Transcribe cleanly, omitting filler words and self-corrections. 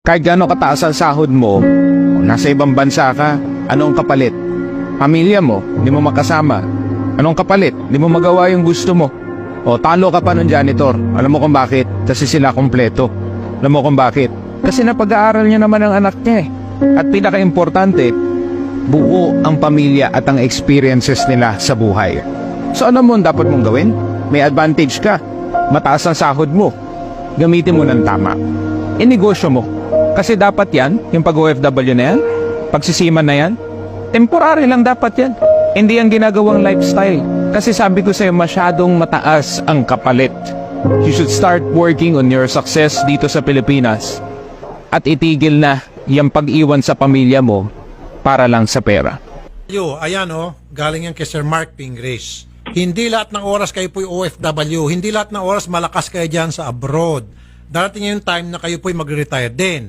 Kahit gaano kataas ang sahod mo, o nasa ibang bansa ka, anong kapalit? Pamilya mo, hindi mo makasama. Anong kapalit? Hindi mo magawa yung gusto mo. O talo ka pa ng janitor. Alam mo kung bakit? Kasi sila kompleto. Alam mo kung bakit? Kasi napag-aaral niya naman ang anak niya eh. At pinaka-importante, buo ang pamilya at ang experiences nila sa buhay. So ano mo ang dapat mong gawin? May advantage ka. Mataas ang sahod mo. Gamitin mo ng tama. Inegosyo mo. Kasi dapat yan, yung pag-OFW na yan, pagsisiman na yan, temporary lang dapat yan. Hindi ang ginagawang lifestyle. Kasi sabi ko sa'yo, masyadong mataas ang kapalit. You should start working on your success dito sa Pilipinas. At itigil na yung pag-iwan sa pamilya mo para lang sa pera. Ayan galing yan kay Sir Mark Pingris. Hindi lahat ng oras kayo po'y OFW. Hindi lahat ng oras malakas kayo dyan sa abroad. Darating yung time na kayo po'y mag-retire din.